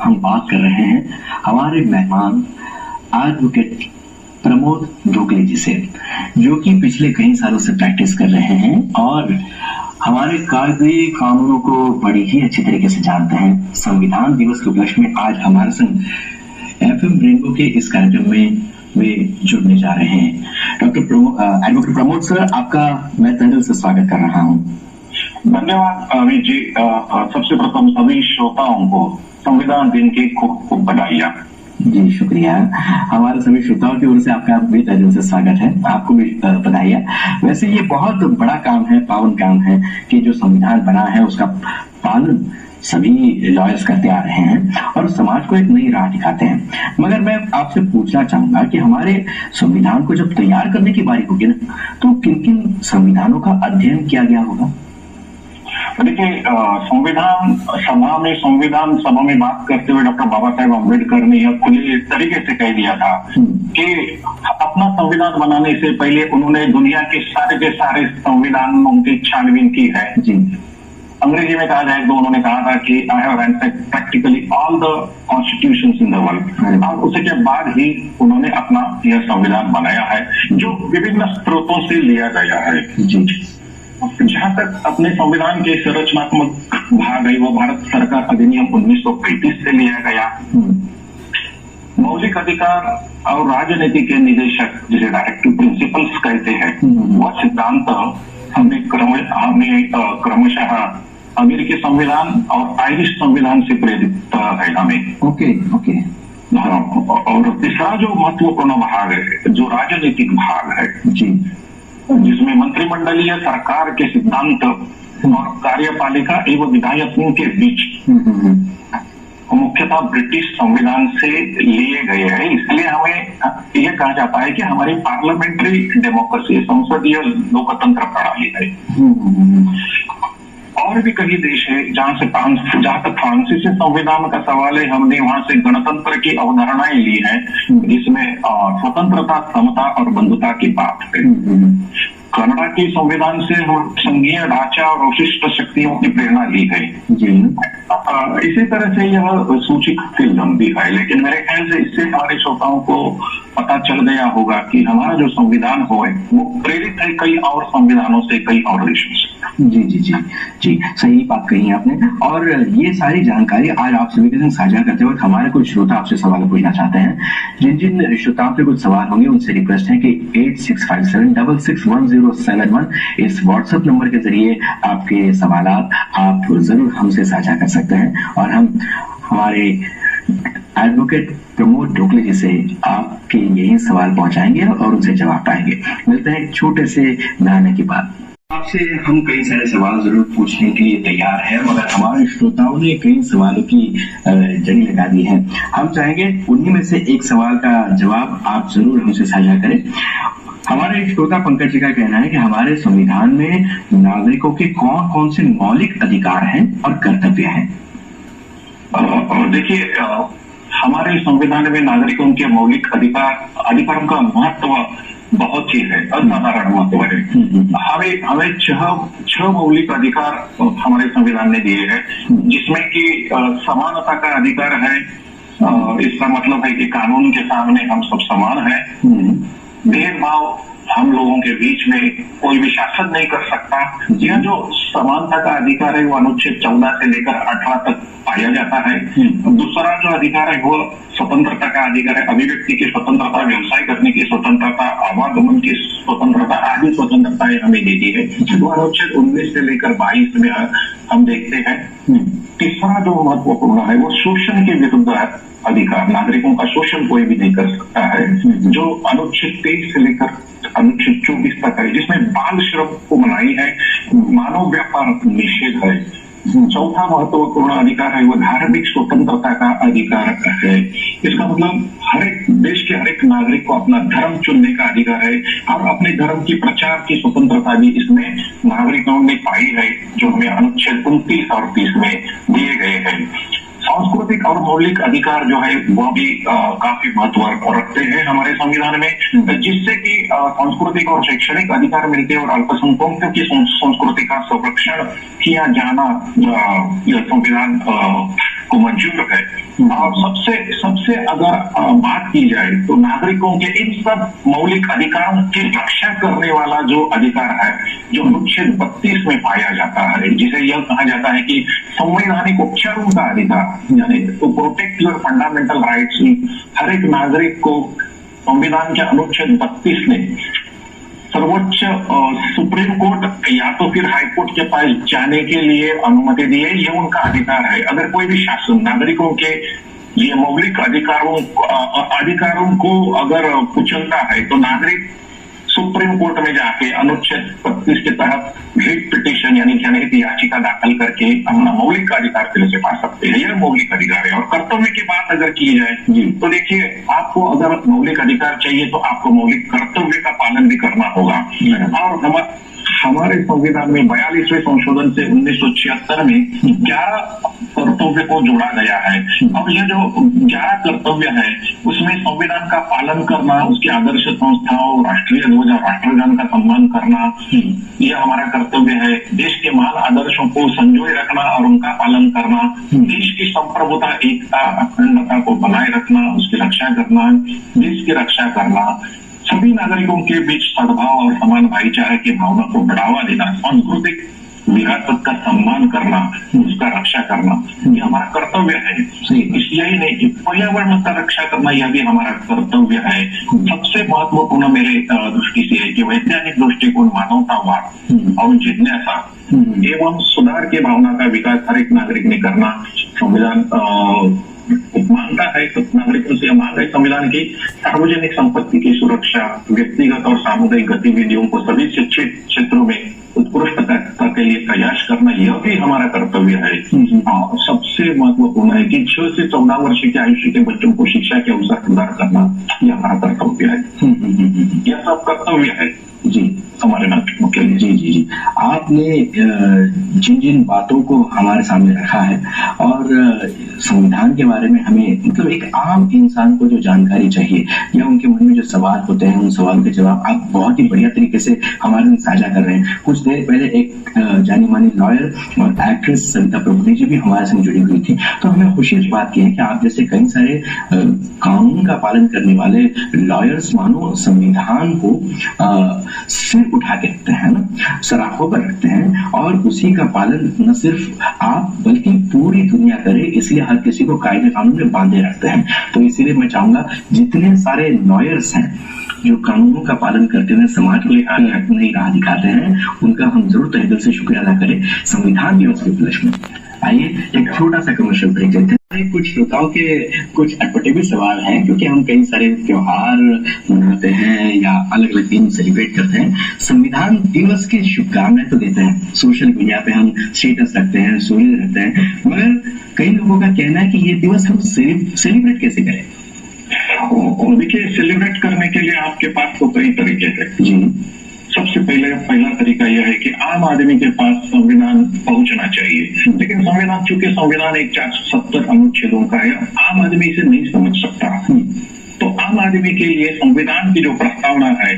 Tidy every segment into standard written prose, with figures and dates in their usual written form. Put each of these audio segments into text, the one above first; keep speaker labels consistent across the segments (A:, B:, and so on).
A: हम बात कर रहे हैं हमारे मेहमान एडवोकेट प्रमोद ढोकले जी से, जो कि पिछले कई सालों से प्रैक्टिस कर रहे हैं और हमारे कायदे कानूनों को बड़ी ही अच्छी तरीके से जानते हैं। संविधान दिवस के उपलक्ष्य में आज हमारे संग एफएम रेनबो के इस कार्यक्रम में वे जुड़ने जा रहे हैं। एडवोकेट प्रमोद सर, आपका मैं तहे दिल से स्वागत कर रहा हूँ।
B: धन्यवाद अमित जी। सबसे प्रथम सभी श्रोताओं को संविधान दिन की खूब खूब बधाइयाँ।
A: जी शुक्रिया। हमारे सभी श्रोताओं की ओर से आपका भी तहे दिल से स्वागत है, आपको भी बधाइयाँ। वैसे ये बहुत बड़ा काम है, पावन काम है कि जो संविधान बना है उसका पालन सभी लॉयर्स करते आ रहे हैं और समाज को एक नई राह दिखाते हैं। मगर मैं आपसे पूछना चाहूंगा कि हमारे संविधान को जब तैयार करने की बारी होगी ना, तो किन किन संविधानों का अध्ययन किया गया होगा?
B: देखिए, संविधान सभा में बात करते हुए डॉक्टर बाबा साहेब अम्बेडकर ने यह खुले तरीके से कह दिया था कि अपना संविधान बनाने से पहले उन्होंने दुनिया के सारे संविधानों की छानबीन की है। अंग्रेजी में कहा जाए तो उन्होंने कहा था कि I have ransacked practically all the constitutions in the world, और उसके बाद ही उन्होंने अपना यह संविधान बनाया है जो विभिन्न स्रोतों से लिया गया है। जहां तक अपने संविधान के संरचनात्मक भाग है वो भारत सरकार अधिनियम 1935 से लिया गया। मौलिक अधिकार और राजनीति के निदेशक, जिसे डायरेक्टिव प्रिंसिपल्स कहते हैं, वह सिद्धांत हमें क्रमशः अमेरिकी संविधान और आयरिश संविधान से प्रेरित है हमें। और तीसरा जो महत्वपूर्ण भाग है, जो राजनीतिक भाग है, जिसमें मंत्रिमंडलीय सरकार के सिद्धांत और कार्यपालिका एवं विधायकों के बीच मुख्यतः ब्रिटिश संविधान से लिए गए हैं। इसलिए हमें यह कहा जाता है कि हमारी पार्लियामेंट्री डेमोक्रेसी, संसदीय लोकतंत्र प्रणाली है। और भी कई देश है जहां तक फ्रांसीसी संविधान का सवाल है, हमने वहां से गणतंत्र की अवधारणाएं ली है, जिसमें स्वतंत्रता, समता और बंधुता की बात है। कनाडा के संविधान से हम संघीय ढांचा और विशिष्ट शक्तियों की प्रेरणा ली है। इसी तरह से यह सूची काफी लंबी है, लेकिन मेरे ख्याल से इससे हमारे श्रोताओं को पता चल गया होगा कि हमारा जो संविधान हो वो प्रेरित है कई और संविधानों से, कई और देशों से।
A: जी, सही बात कही आपने। और ये सारी जानकारी आज आप सभी के संग साझा करते वक्त हमारे कुछ श्रोता आपसे सवाल पूछना चाहते हैं। जिन श्रोताओं के कुछ सवाल होंगे उनसे रिक्वेस्ट है कि 8657661071 इस व्हाट्सएप नंबर के जरिए आपके सवाल आप जरूर हमसे साझा कर सकते हैं और हम हमारे एडवोकेट प्रमोद ढोकले जी से आपके यही सवाल पहुंचाएंगे और उनसे जवाब पाएंगे। मिलते हैं एक छोटे से गाने के बाद। आपसे हम कई सारे सवाल जरूर पूछने के लिए तैयार हैं, मगर हमारे श्रोताओं ने कई सवालों की जड़ी लगा दी है। हम चाहेंगे उन्हीं में से एक सवाल का जवाब आप जरूर हमसे साझा करें। हमारे श्रोता पंकज जी का कहना है कि हमारे संविधान में नागरिकों के कौन कौन से मौलिक अधिकार हैं और कर्तव्य हैं?
B: देखिए, हमारे संविधान में नागरिकों के मौलिक अधिकारों का महत्व बहुत ही है, असाधारण महत्व है। हमें छह मौलिक अधिकार हमारे संविधान ने दिए हैं, जिसमें कि समानता का अधिकार है। इसका मतलब है कि कानून के सामने हम सब समान हैं। भेदभाव हम लोगों के बीच में कोई भी शासन नहीं कर सकता। यह जो समानता का अधिकार है वो अनुच्छेद 14 से लेकर 18 तक पाया जाता है। दूसरा जो अधिकार है वो स्वतंत्रता का अधिकार है, अभिव्यक्ति की स्वतंत्रता, व्यवसाय करने की स्वतंत्रता, आवागमन की स्वतंत्रता आदि स्वतंत्रताएं हमें दी गई है, जो अनुच्छेद 19 से लेकर 22 में हम देखते हैं। तीसरा जो महत्वपूर्ण है वो शोषण के विरुद्ध अधिकार, नागरिकों का शोषण कोई भी नहीं कर सकता है, जो अनुच्छेद 23 से लेकर अनुच्छेद 24 तक है, जिसमें बाल श्रम को मनाही है, मानव व्यापार निषेध है। चौथा महत्वपूर्ण अधिकार है वो धार्मिक स्वतंत्रता का अधिकार है। इसका मतलब हर एक देश के हर एक नागरिक को अपना धर्म चुनने का अधिकार है और अपने धर्म की प्रचार की स्वतंत्रता भी इसमें नागरिकों ने पाई है, जो हमें अनुच्छेद 29 और 30 में दिए गए हैं। सांस्कृतिक और मौलिक अधिकार जो है वो भी काफी महत्व रखते हैं हमारे संविधान में, जिससे कि सांस्कृतिक और शैक्षणिक अधिकार मिलते हैं और अल्पसंख्यकों की संस्कृति का संरक्षण किया जाना यह संविधान को मंजूर है। और सबसे अगर बात की जाए तो नागरिकों के इन सब मौलिक अधिकारों की रक्षा करने वाला जो अधिकार है, जो अनुच्छेद 32 में पाया जाता है, जिसे यह कहा जाता है कि संवैधानिक उपचारों का अधिकार, यानी to protect your fundamental rights. हर एक नागरिक को संविधान के अनुच्छेद 32 ने सर्वोच्च सुप्रीम कोर्ट या तो फिर हाई कोर्ट के पास जाने के लिए अनुमति दी है। यह उनका अधिकार है। अगर कोई भी शासन नागरिकों के ये मौलिक अधिकारों को अगर कुचलता है तो नागरिक सुप्रीम कोर्ट में जाके अनुच्छेद 32 के तहत रिट पिटिशन यानी जनहित याचिका दाखिल करके अपना मौलिक अधिकार फिर से पा सकते हैं। यह मौलिक अधिकार है। और कर्तव्य की बात अगर की जाए तो देखिए, आपको अगर मौलिक अधिकार चाहिए तो आपको मौलिक कर्तव्य का पालन भी करना होगा। और हमारे संविधान में 42वें संशोधन से 1976 में 11 कर्तव्य को जोड़ा गया है। और यह जो 11 कर्तव्य है उसमें संविधान का पालन करना, उसके आदर्श संस्थाओं, राष्ट्रीय ध्वज और राष्ट्रगान का सम्मान करना, यह हमारा कर्तव्य है। देश के महान आदर्शों को संजोए रखना और उनका पालन करना, देश की संप्रभुता, एकता, अखंडता को बनाए रखना, उसकी रक्षा करना, देश की रक्षा करना, सभी नागरिकों के बीच सद्भाव और समान भाईचारे की भावना को बढ़ावा देना, सांस्कृतिक विरासत का सम्मान करना, उसका रक्षा करना, यह हमारा कर्तव्य है। इसलिए नहीं कि पर्यावरण का रक्षा करना, यह भी हमारा कर्तव्य है। सबसे महत्वपूर्ण मेरे दृष्टि से है कि वैज्ञानिक दृष्टिकोण, मानवतावाद और जिज्ञासा एवं सुधार की भावना का विकास हर एक नागरिक ने करना संविधान मानता है। तो नागरिकों से मांग है संविधान की सार्वजनिक संपत्ति की सुरक्षा, व्यक्तिगत और सामुदायिक गतिविधियों को सभी शिक्षित क्षेत्रों में उत्कृष्टता के लिए प्रयास करना, यह भी हमारा कर्तव्य है। और सबसे महत्वपूर्ण है कि 6 से 14 वर्ष के आयुष्य के बच्चों को शिक्षा के अवसर प्रदान करना, यह हमारा कर्तव्य है। यह सब कर्तव्य है जी हमारे नागरिकों के लिए।
A: जी आपने जिन जिन बातों को हमारे सामने रखा है और संविधान के बारे में हमें मतलब एक आम इंसान को जो जानकारी चाहिए या उनके मन में जो सवाल होते हैं, उन सवाल के जवाब आप बहुत ही बढ़िया तरीके से हमारे साथ साझा कर रहे हैं। कुछ देर पहले एक जानी मानी लॉयर और एक्ट्रेस सविता प्रभुदेव जी भी हमारे साथ जुड़ी हुई थी। तो हमें खुशी इस बात की है कि आप जैसे कई सारे कानून का पालन करने वाले लॉयर्स मानो संविधान को सिर उठा के रखते हैं ना, सराखों पर रखते हैं और उसी का पालन न सिर्फ आप बल्कि पूरी दुनिया करे, इसलिए हर किसी को कायदे कानून में बांधे रखते हैं। तो इसीलिए मैं चाहूंगा जितने सारे लॉयर्स हैं जो कानूनों का पालन करते हुए समाज को एक नई राह दिखाते हैं, उनका हम जरूर तहे दिल से शुक्रिया अदा करें संविधान दिवस के उपलक्ष्य में। आइए एक छोटा सा कमर्शियल ब्रेक लेते हैं। कुछ श्रोताओं के कुछ अटपटे भी सवाल हैं, क्योंकि हम कई सारे त्योहार मनाते हैं या अलग अलग दिन सेलिब्रेट करते हैं। संविधान दिवस की शुभकामनाएं तो देते हैं, सोशल मीडिया पे हम स्टेटस रखते हैं, स्टोरी रखते हैं, मगर कई लोगों का कहना है कि ये दिवस हम सेलिब्रेट कैसे करें।
B: देखिए, सेलिब्रेट करने के लिए आपके पास तो कई तरीके हैं
A: जी।
B: सबसे पहला तरीका यह है कि आम आदमी के पास संविधान पहुंचना चाहिए। लेकिन संविधान, चूंकि संविधान एक 470 अनुच्छेदों का है, आम आदमी इसे नहीं समझ सकता। तो आम आदमी के लिए संविधान की जो प्रस्तावना है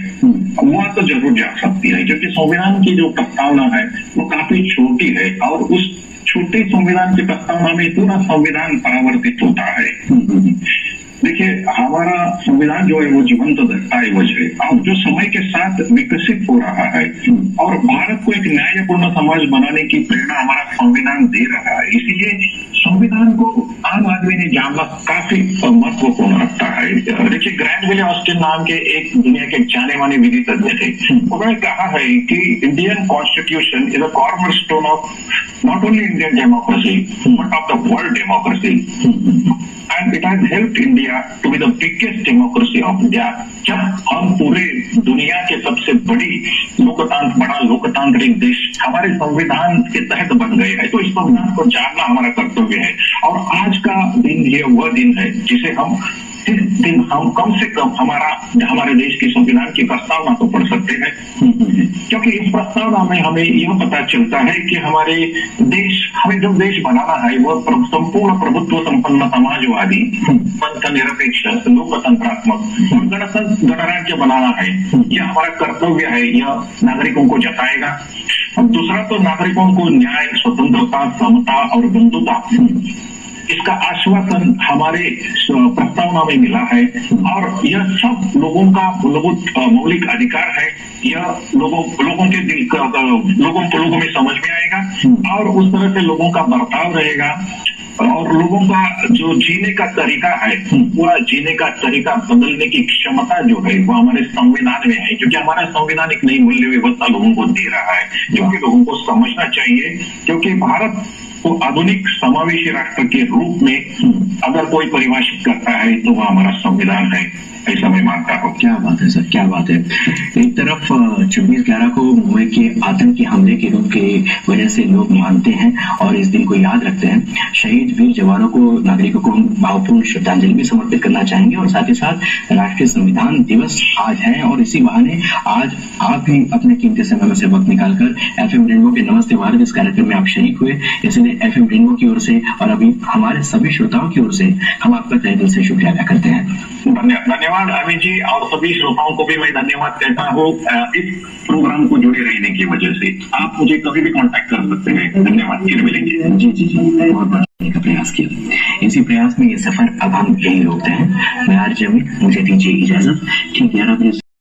B: वह तो जरूर जा सकती है, क्योंकि संविधान की जो प्रस्तावना है वो काफी छोटी है और उस छोटे संविधान की प्रस्तावना में पूरा संविधान परावर्तित होता है। देखिए, हमारा संविधान जो है वो जीवंत दस्तावेज है और जो समय के साथ विकसित हो रहा है और भारत को एक न्यायपूर्ण समाज बनाने की प्रेरणा हमारा संविधान दे रहा है। इसीलिए संविधान को आम आदमी ने जानना काफी महत्वपूर्ण रखता है। देखिए, ग्रैंड विले ऑस्टिन नाम के एक दुनिया के जाने माने विधि तज्ञ थे। उन्होंने कहा है कि Indian constitution is a cornerstone of not only Indian democracy but of the world democracy and it has helped India to be the biggest democracy of India। जब हम पूरे दुनिया के सबसे बड़ा लोकतांत्रिक देश हमारे संविधान के तहत बन गए हैं, तो इस संविधान को जानना हमारा कर्तव्य है। और आज का दिन ये वह दिन है जिसे इस दिन हम कम से कम हमारे देश के संविधान की प्रस्तावना तो पढ़ सकते हैं, क्योंकि इस प्रस्तावना में हमें यह पता चलता है कि हमें जो देश बनाना है वह संपूर्ण प्रभुत्व संपन्न समाजवादी, पंथ निरपेक्ष, लोकतंत्रात्मक और गणराज्य बनाना है। यह हमारा कर्तव्य है, यह नागरिकों को जताएगा। दूसरा तो नागरिकों को न्याय, स्वतंत्रता, समता और बंधुता इसका आश्वासन हमारे प्रस्तावना में मिला है और यह सब लोगों का मूलभूत मौलिक अधिकार है। यह लोगों के दिल लोगों में समझ में आएगा और उस तरह से लोगों का बर्ताव रहेगा और लोगों का जो जीने का तरीका है, पूरा जीने का तरीका बदलने की क्षमता जो है वो हमारे संविधान में है, क्योंकि हमारा संविधान एक नई मूल्य व्यवस्था लोगों को दे रहा है, जो कि लोगों को समझना चाहिए। क्योंकि भारत को आधुनिक समावेशी राष्ट्र के रूप में अगर कोई परिभाषित करता है तो वह हमारा संविधान है, ऐसा मैं मानता हूँ।
A: क्या बात है सर, क्या बात है। एक तरफ 26/11 को मुंबई के आतंकी हमले के रूप के वजह से लोग मानते हैं और इस दिन को याद रखते हैं। शहीद वीर जवानों को, नागरिकों को हम भावपूर्ण श्रद्धांजलि भी समर्पित करना चाहेंगे और साथ ही साथ राष्ट्रीय संविधान दिवस आज है और इसी बहाने आज आप भी अपने कीमती समय में से वक्त निकालकर FM रेनबो के नमस्ते भारत इस कार्यक्रम में आप शरीक हुए, इसलिए FM रेनबो की ओर से और अभी हमारे सभी श्रोताओं की ओर से हम आपका तहे दिल से शुक्रिया अदा करते हैं।
B: धन्यवाद अमित जी, और सभी श्रोताओं को भी मैं धन्यवाद कहता हूँ इस प्रोग्राम को जुड़े रहने की वजह से। आप मुझे कभी भी कांटेक्ट कर सकते हैं। धन्यवाद, फिर मिलेंगे।
A: जी बहुत का प्रयास किया। इसी प्रयास में ये सफर अब हम यही रोकते हैं। मैं आरजे अमित, मुझे दीजिए इजाजत। ठीक 11 बजे